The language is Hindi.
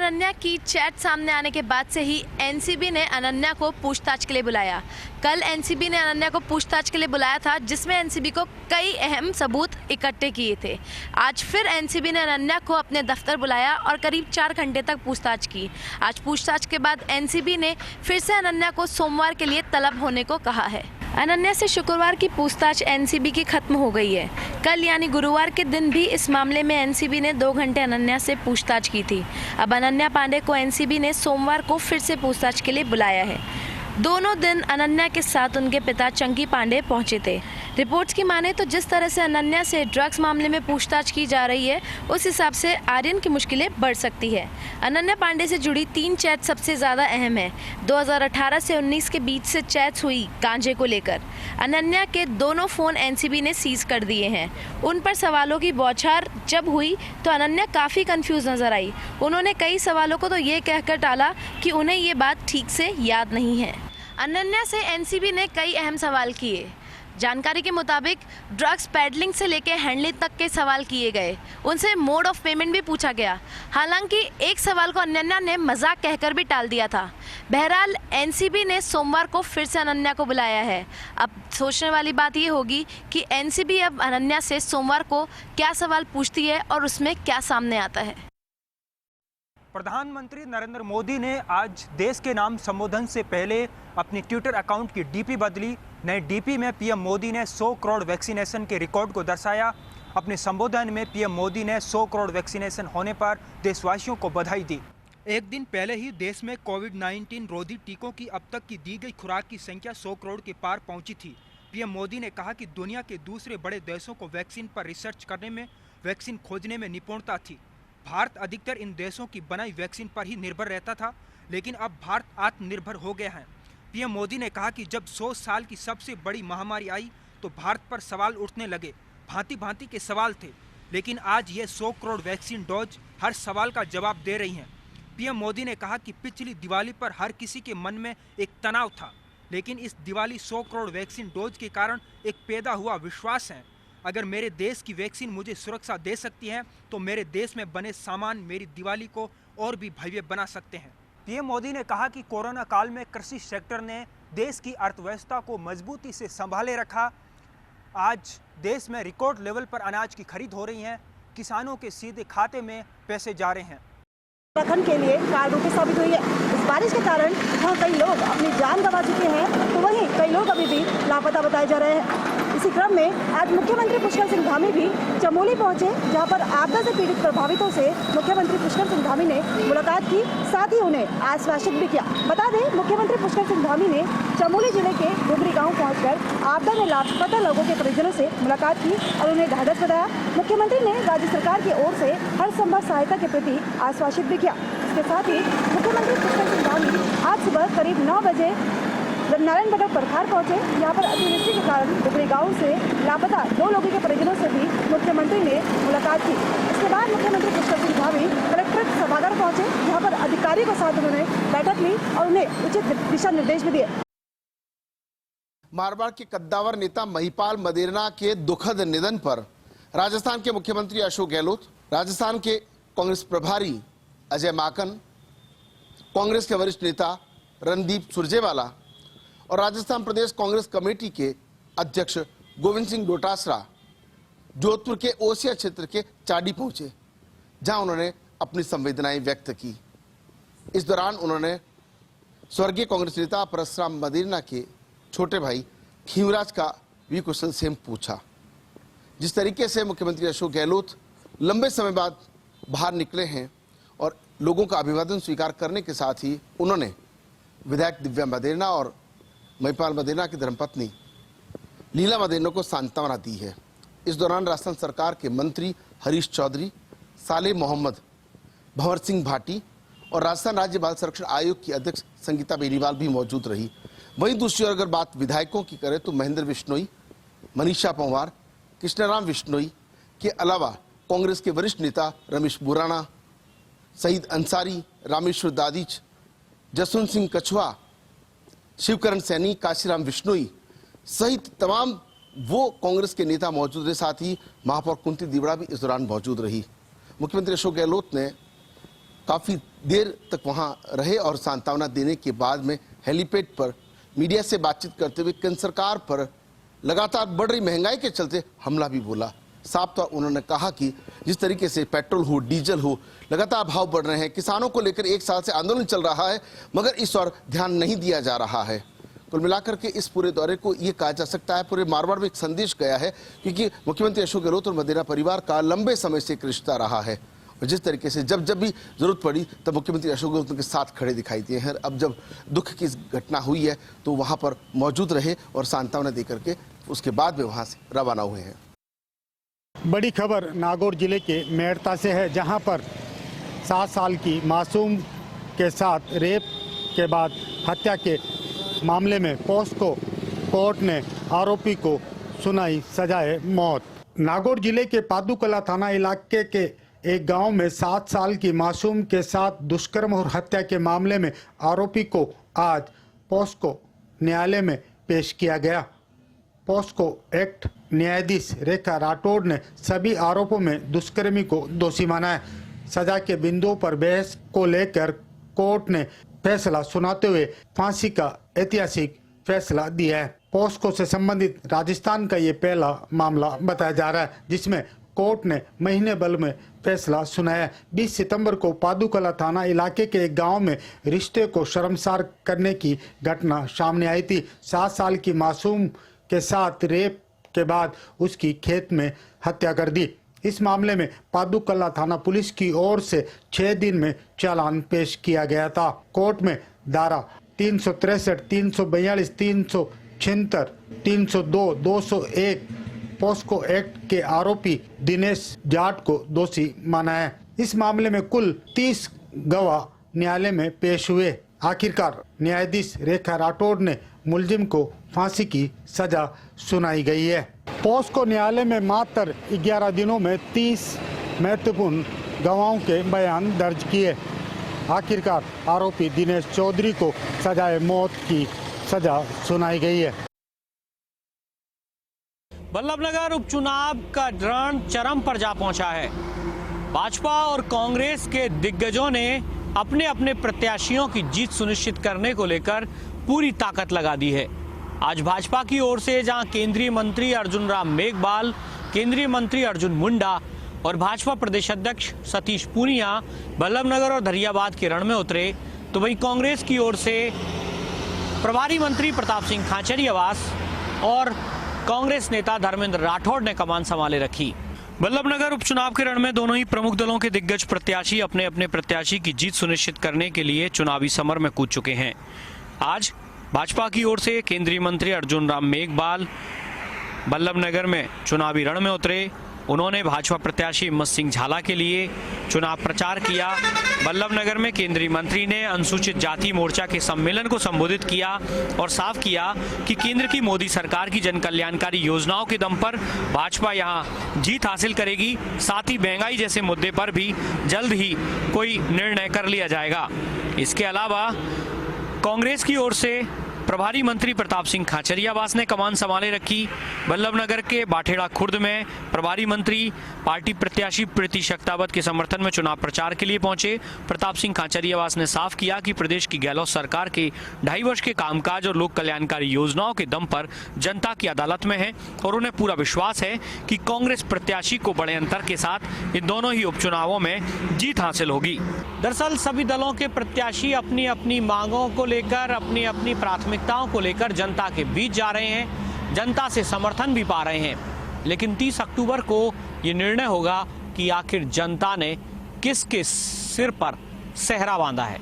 अनन्या की चैट सामने आने के बाद से ही एनसीबी ने अनन्या को पूछताछ के लिए बुलाया। कल एनसीबी ने अनन्या को पूछताछ के लिए बुलाया था, जिसमें एनसीबी को कई अहम सबूत इकट्ठे किए थे। आज फिर एनसीबी ने अनन्या को अपने दफ्तर बुलाया और करीब 4 घंटे तक पूछताछ की। आज पूछताछ के बाद एनसीबी ने फिर से अनन्या को सोमवार के लिए तलब होने को कहा है। अनन्या से शुक्रवार की पूछताछ एनसीबी की खत्म हो गई है। कल यानी गुरुवार के दिन भी इस मामले में एनसीबी ने 2 घंटे अनन्या से पूछताछ की थी। अब अनन्या पांडे को एनसीबी ने सोमवार को फिर से पूछताछ के लिए बुलाया है। दोनों दिन अनन्या के साथ उनके पिता चंकी पांडे पहुंचे थे। रिपोर्ट्स की माने तो जिस तरह से अनन्या से ड्रग्स मामले में पूछताछ की जा रही है, उस हिसाब से आर्यन की मुश्किलें बढ़ सकती है। अनन्या पांडे से जुड़ी 3 चैट सबसे ज़्यादा अहम है। 2018 से 19 के बीच से चैट्स हुई गांजे को लेकर। अनन्या के दोनों फ़ोन एनसीबी ने सीज कर दिए हैं। उन पर सवालों की बौछार जब हुई तो अनन्या काफ़ी कंफ्यूज नजर आई। उन्होंने कई सवालों को तो ये कहकर टाला कि उन्हें ये बात ठीक से याद नहीं है। अनन्या से एनसीबी ने कई अहम सवाल किए। जानकारी के मुताबिक ड्रग्स पैडलिंग से लेकर हैंडलिंग तक के सवाल किए गए। उनसे मोड ऑफ पेमेंट भी पूछा गया। हालांकि एक सवाल को अनन्या ने मजाक कहकर भी टाल दिया था। बहरहाल एनसीबी ने सोमवार को फिर से अनन्या को बुलाया है। अब सोचने वाली बात ये होगी कि एनसीबी अब अनन्या से सोमवार को क्या सवाल पूछती है और उसमें क्या सामने आता है। प्रधानमंत्री नरेंद्र मोदी ने आज देश के नाम संबोधन से पहले अपनी ट्विटर अकाउंट की डीपी बदली। नए डीपी में पीएम मोदी ने 100 करोड़ वैक्सीनेशन के रिकॉर्ड को दर्शाया। अपने संबोधन में पीएम मोदी ने 100 करोड़ वैक्सीनेशन होने पर देशवासियों को बधाई दी। एक दिन पहले ही देश में कोविड-19 रोधी टीकों की अब तक की दी गई खुराक की संख्या 100 करोड़ के पार पहुंची थी। पीएम मोदी ने कहा कि दुनिया के दूसरे बड़े देशों को वैक्सीन पर रिसर्च करने में, वैक्सीन खोजने में निपुणता थी। भारत अधिकतर इन देशों की बनाई वैक्सीन पर ही निर्भर रहता था, लेकिन अब भारत आत्मनिर्भर हो गया है। पीएम मोदी ने कहा कि जब 100 साल की सबसे बड़ी महामारी आई तो भारत पर सवाल उठने लगे। भांति भांति के सवाल थे, लेकिन आज ये 100 करोड़ वैक्सीन डोज हर सवाल का जवाब दे रही हैं। पीएम मोदी ने कहा कि पिछली दिवाली पर हर किसी के मन में एक तनाव था, लेकिन इस दिवाली 100 करोड़ वैक्सीन डोज के कारण एक पैदा हुआ विश्वास है। अगर मेरे देश की वैक्सीन मुझे सुरक्षा दे सकती है तो मेरे देश में बने सामान मेरी दिवाली को और भी भव्य बना सकते हैं। पीएम मोदी ने कहा कि कोरोना काल में कृषि सेक्टर ने देश की अर्थव्यवस्था को मजबूती से संभाले रखा। आज देश में रिकॉर्ड लेवल पर अनाज की खरीद हो रही है। किसानों के सीधे खाते में पैसे जा रहे हैं। उत्तराखंड के लिए कारगर साबित हुई है। इस बारिश के कारण जहाँ कई लोग अपनी जान गंवा चुके हैं, तो वहीं कई लोग अभी भी लापता बताए जा रहे हैं। इसी क्रम में आज मुख्यमंत्री पुष्कर सिंह धामी भी चमोली पहुंचे, जहां पर आपदा से पीड़ित प्रभावितों से मुख्यमंत्री पुष्कर सिंह धामी ने मुलाकात की, साथ ही उन्हें आश्वासित भी किया। बता दें, मुख्यमंत्री पुष्कर सिंह धामी ने चमोली जिले के डुगरी गाँव पहुँचकर आपदा में लापता लोगों के परिजनों से मुलाकात की और उन्हें ढाढ़स बताया। मुख्यमंत्री ने राज्य सरकार की ओर से हर संभव सहायता के प्रति आश्वासित भी किया। इसके साथ ही मुख्यमंत्री पुष्कर सिंह धामी आज सुबह करीब 9 बजे नारायणगढ़ परखार पहुंचे। यहाँ पर अतिवृष्टि के कारण डुगरी गांव से लापता 2 लोगों के परिजनों से भी मुख्यमंत्री ने मुलाकात की। इसके बाद मुख्यमंत्री पुष्कर सिंह धामी कलेक्ट्रेट सभागार पहुंचे, जहाँ पर अधिकारियों के साथ उन्होंने बैठक ली और उन्हें उचित दिशा निर्देश भी दिए। मारवाड़ के कद्दावर नेता महिपाल मदेरणा के दुखद निधन पर राजस्थान के मुख्यमंत्री अशोक गहलोत, राजस्थान के कांग्रेस प्रभारी अजय माकन, कांग्रेस के वरिष्ठ नेता रणदीप सुरजेवाला और राजस्थान प्रदेश कांग्रेस कमेटी के अध्यक्ष गोविंद सिंह डोटासरा जोधपुर के ओसिया क्षेत्र के चाडी पहुंचे, जहां उन्होंने अपनी संवेदनाएं व्यक्त की। इस दौरान उन्होंने स्वर्गीय कांग्रेस नेता परशुराम मदेरणा के छोटे भाई खीवराज का भी कुशल क्षेम पूछा। जिस तरीके से मुख्यमंत्री अशोक गहलोत लंबे समय बाद बाहर निकले हैं और लोगों का अभिवादन स्वीकार करने के साथ ही उन्होंने विधायक दिव्या मदेरणा और महिपाल मदेरणा की धर्मपत्नी लीला मदेरणा को सांत्वना दी है। इस दौरान राजस्थान सरकार के मंत्री हरीश चौधरी, साले मोहम्मद, भंवर सिंह भाटी और राजस्थान राज्य बाल संरक्षण आयोग की अध्यक्ष संगीता बेनीवाल भी मौजूद रही। वहीं दूसरी ओर अगर बात विधायकों की करें तो महेंद्र बिश्नोई, मनीषा पंवार, कृष्णराम बिश्नोई के अलावा कांग्रेस के वरिष्ठ नेता रमेश बुराना, सईद अंसारी, रामेश्वर दादिच, जसवंत सिंह कछुआ, शिवकरण सैनी, काशीराम बिश्नोई सहित तमाम वो कांग्रेस के नेता मौजूद रहे। साथ ही महापौर कुंती दिवड़ा भी इस दौरान मौजूद रही। मुख्यमंत्री अशोक गहलोत ने काफी देर तक वहां रहे और सांत्वना देने के बाद में हेलीपैड पर मीडिया से बातचीत करते हुए केंद्र सरकार पर लगातार बढ़ रही महंगाई के चलते हमला भी बोला। साफ तौर उन्होंने कहा कि जिस तरीके से पेट्रोल हो, डीजल हो, लगातार भाव बढ़ रहे हैं, किसानों को लेकर 1 साल से आंदोलन चल रहा है, मगर इस ओर ध्यान नहीं दिया जा रहा है। कुल मिलाकर के इस पूरे दौरे को ये कहा जा सकता है पूरे मारवाड़ में एक संदेश गया है, क्योंकि मुख्यमंत्री अशोक गहलोत और मदेरा परिवार का लंबे समय से एक रिश्ता रहा है और जिस तरीके से जब भी जरूरत पड़ी तब मुख्यमंत्री अशोक गहलोत के साथ खड़े दिखाई दिए हैं। अब जब दुख की घटना हुई है तो वहां पर मौजूद रहे और सांत्वना देकर के उसके बाद वे वहां से रवाना हुए हैं। बड़ी खबर नागौर जिले के मेड़ता से है, जहां पर 7 साल की मासूम के साथ रेप के बाद हत्या के मामले में पॉस्को कोर्ट ने आरोपी को सुनाई सजाए मौत। नागौर जिले के पादुकला थाना इलाके के एक गांव में 7 साल की मासूम के साथ दुष्कर्म और हत्या के मामले में आरोपी को आज पॉस्को न्यायालय में पेश किया गया। पॉस्को एक्ट न्यायाधीश रेखा राठौड़ ने सभी आरोपों में दुष्कर्मी को दोषी माना है। सजा के बिंदुओं पर बहस को लेकर कोर्ट ने फैसला सुनाते हुए फांसी का ऐतिहासिक फैसला दिया है। पॉस्को से संबंधित राजस्थान का ये पहला मामला बताया जा रहा है, जिसमें कोर्ट ने महीने भर में फैसला सुनाया। 20 सितंबर को पादुकला थाना इलाके के एक गांव में रिश्ते को शर्मसार करने की घटना सामने आई थी। 7 साल की मासूम के साथ रेप के बाद उसकी खेत में हत्या कर दी। इस मामले में पादुकला थाना पुलिस की ओर से 6 दिन में चालान पेश किया गया था। कोर्ट में धारा 363, 342, 376, 302, 201 पॉस्को एक्ट के आरोपी दिनेश जाट को दोषी माना है। इस मामले में कुल 30 गवाह न्यायालय में पेश हुए। आखिरकार न्यायाधीश रेखा राठौड़ ने मुलजिम को फांसी की सजा सुनाई गई है। पॉस्को न्यायालय में मात्र 11 दिनों में 30 महत्वपूर्ण गवाहों के बयान दर्ज किए। आखिरकार आरोपी दिनेश चौधरी को सजाए मौत की सजा सुनाई गई है। बल्लभनगर उपचुनाव का रण चरम पर जा पहुंचा है। भाजपा और कांग्रेस के दिग्गजों ने अपने अपने प्रत्याशियों की जीत सुनिश्चित करने को लेकर पूरी ताकत लगा दी है। आज भाजपा की ओर से जहां केंद्रीय मंत्री अर्जुन राम मेघवाल, केंद्रीय मंत्री अर्जुन मुंडा और भाजपा प्रदेश अध्यक्ष सतीश पूनिया बल्लभनगर और धरियाबाद के रण में उतरे, तो वहीं कांग्रेस की ओर से प्रभारी मंत्री प्रताप सिंह खाचरियावास और कांग्रेस नेता धर्मेंद्र राठौड़ ने कमान संभाले रखी। बल्लभनगर उपचुनाव के रण में दोनों ही प्रमुख दलों के दिग्गज प्रत्याशी अपने अपने प्रत्याशी की जीत सुनिश्चित करने के लिए चुनावी समर में कूद चुके हैं। आज भाजपा की ओर से केंद्रीय मंत्री अर्जुन राम मेघवाल बल्लभनगर में चुनावी रण में उतरे। उन्होंने भाजपा प्रत्याशी हिम्मत सिंह झाला के लिए चुनाव प्रचार किया। बल्लभनगर में केंद्रीय मंत्री ने अनुसूचित जाति मोर्चा के सम्मेलन को संबोधित किया और साफ किया कि केंद्र की मोदी सरकार की जन कल्याणकारी योजनाओं के दम पर भाजपा यहां जीत हासिल करेगी। साथ ही महंगाई जैसे मुद्दे पर भी जल्द ही कोई निर्णय कर लिया जाएगा। इसके अलावा कांग्रेस की ओर से प्रभारी मंत्री प्रताप सिंह खाचरियावास ने कमान संभाले रखी। बल्लभनगर के बाठेड़ा खुर्द में प्रभारी मंत्री पार्टी प्रत्याशी प्रीति शक्तावत के समर्थन में चुनाव प्रचार के लिए पहुंचे। प्रताप सिंह खाचरियावास ने साफ किया कि प्रदेश की गहलोत सरकार के 2.5 वर्ष के कामकाज और लोक कल्याणकारी योजनाओं के दम पर जनता की अदालत में है और उन्हें पूरा विश्वास है कि कांग्रेस प्रत्याशी को बड़े अंतर के साथ इन दोनों ही उपचुनावों में जीत हासिल होगी। दरअसल सभी दलों के प्रत्याशी अपनी अपनी मांगों को लेकर, अपनी अपनी प्राथमिकताओं को लेकर जनता के बीच जा रहे हैं, जनता से समर्थन भी पा रहे हैं। लेकिन 30 अक्टूबर को ये निर्णय होगा कि आखिर जनता ने किसके सिर पर सेहरा बांधा है।